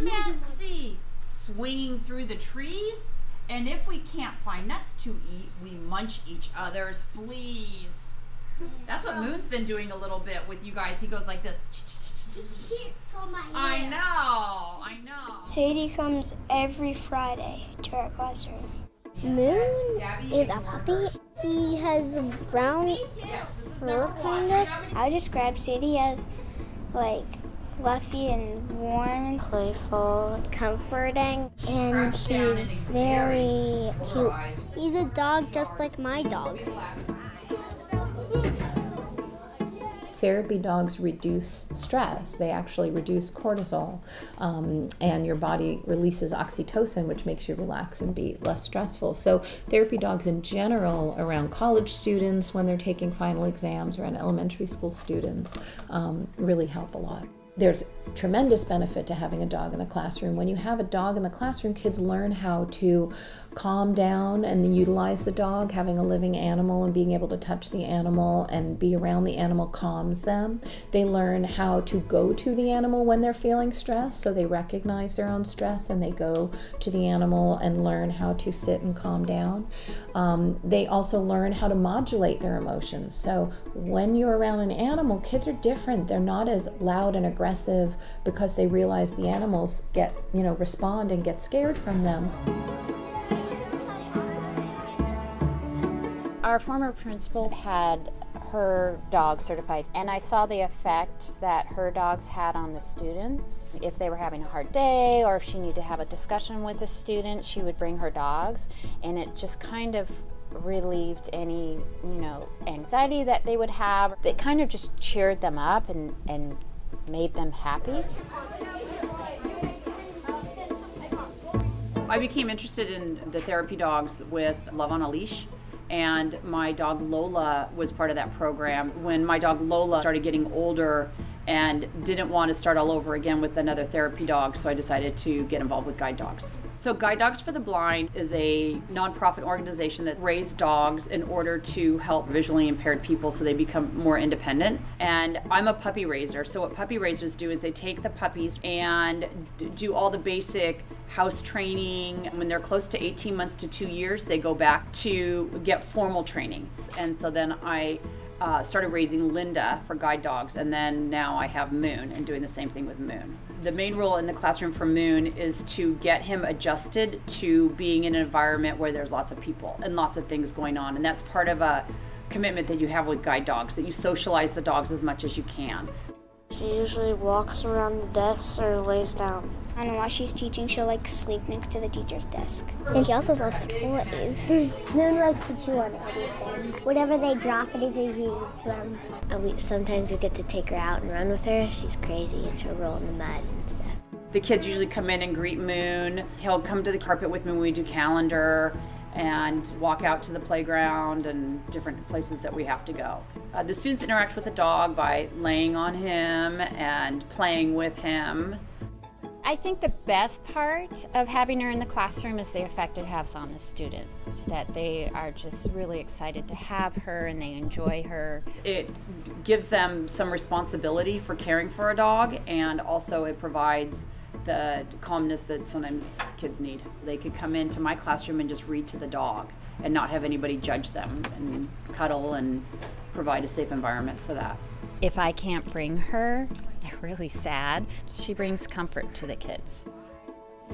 Nancy, swinging through the trees. And if we can't find nuts to eat, we munch each other's fleas. That's what Moon's been doing a little bit with you guys. He goes like this. I know. Sadie comes every Friday to our classroom. Moon is a puppy. He has brown fur, kind of. I would describe Sadie as like fluffy and warm and playful, comforting, and he's very cute. He's a dog just like my dog. Therapy dogs reduce stress. They actually reduce cortisol, and your body releases oxytocin, which makes you relax and be less stressful. So therapy dogs in general, around college students when they're taking final exams, around elementary school students, really help a lot. There's tremendous benefit to having a dog in the classroom. When you have a dog in the classroom, kids learn how to calm down and utilize the dog. Having a living animal and being able to touch the animal and be around the animal calms them. They learn how to go to the animal when they're feeling stressed, so they recognize their own stress and they go to the animal and learn how to sit and calm down. They also learn how to modulate their emotions. So when you're around an animal, kids are different. They're not as loud and aggressive because they realize the animals respond and get scared from them. Our former principal had her dog certified, and I saw the effect that her dogs had on the students. If they were having a hard day or if she needed to have a discussion with a student, she would bring her dogs, and it just kind of relieved any anxiety that they would have. It kind of just cheered them up and made them happy. I became interested in the therapy dogs with Love on a Leash, and my dog Lola was part of that program. When my dog Lola started getting older and didn't want to start all over again with another therapy dog, so I decided to get involved with Guide Dogs. So Guide Dogs for the Blind is a nonprofit organization that raises dogs in order to help visually impaired people so they become more independent. And I'm a puppy raiser, so what puppy raisers do is they take the puppies and do all the basic house training. When they're close to 18 months to 2 years, they go back to get formal training. And so then I started raising Linda for Guide Dogs, and then now I have Moon and doing the same thing with Moon. The main role in the classroom for Moon is to get him adjusted to being in an environment where there's lots of people and lots of things going on, and that's part of a commitment that you have with Guide Dogs, that you socialize the dogs as much as you can. She usually walks around the desk or lays down. And while she's teaching, she'll sleep next to the teacher's desk. And she also loves toys. Moon likes to chew on anything. Whenever they drop anything, he eats them. Sometimes we get to take her out and run with her. She's crazy and she'll roll in the mud and stuff. The kids usually come in and greet Moon. He'll come to the carpet with me when we do calendar and walk out to the playground and different places that we have to go. The students interact with the dog by laying on him and playing with him. I think the best part of having her in the classroom is the effect it has on the students, that they are just really excited to have her and they enjoy her. It gives them some responsibility for caring for a dog, and also it provides the calmness that sometimes kids need. They could come into my classroom and just read to the dog and not have anybody judge them, and cuddle and provide a safe environment for that. If I can't bring her, they're really sad. She brings comfort to the kids.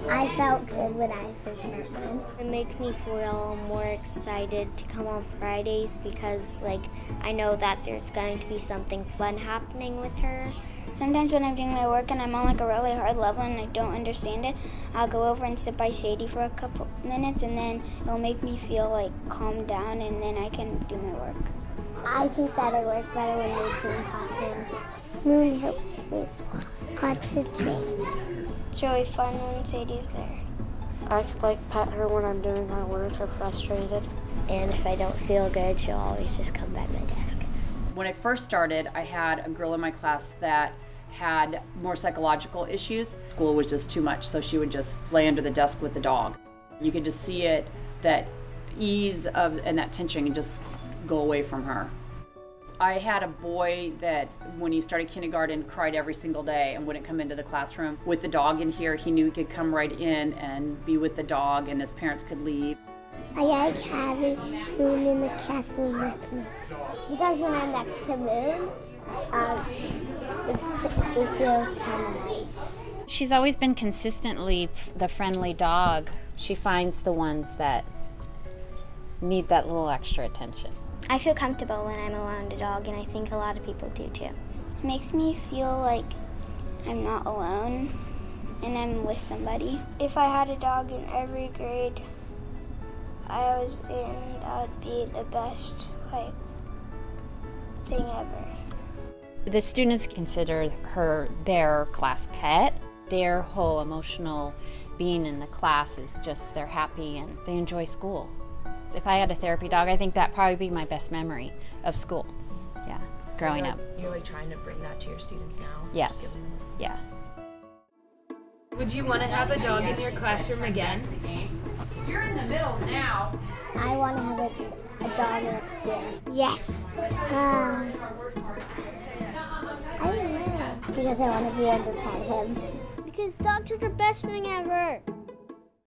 I felt good when I first met Moon. It makes me feel more excited to come on Fridays because I know that there's going to be something fun happening with her. Sometimes when I'm doing my work and I'm on a really hard level and I don't understand it, I'll go over and sit by Sadie for a couple minutes, and then it'll make me feel calmed down, and then I can do my work. I think that it works better when Moon's in the classroom. Moon helps me concentrate. It's really fun when Sadie's there. I could pet her when I'm doing my work or frustrated. And if I don't feel good, she'll always just come by my desk. When I first started, I had a girl in my class that had more psychological issues. School was just too much, so she would just lay under the desk with the dog. You could just see it, that ease and that tension, and just go away from her. I had a boy that when he started kindergarten cried every single day and wouldn't come into the classroom. With the dog in here, he knew he could come right in and be with the dog and his parents could leave. I like having Moon in the classroom with me. Because when I'm next to Moon, it feels kind of nice. She's always been consistently the friendly dog. She finds the ones that need that little extra attention. I feel comfortable when I'm around a dog, and I think a lot of people do too. It makes me feel like I'm not alone and I'm with somebody. If I had a dog in every grade I was in, that would be the best thing ever. The students consider her their class pet. Their whole emotional being in the class is just they're happy and they enjoy school. If I had a therapy dog, I think that'd probably be my best memory of school. Yeah, so growing up. You're like trying to bring that to your students now? Yes. Yeah. Would you want to have a dog in your classroom again? You're in the middle now. I want to have a dog next year. Yes. I don't know. Because I want to be able to pet him. Because dogs are the best thing ever.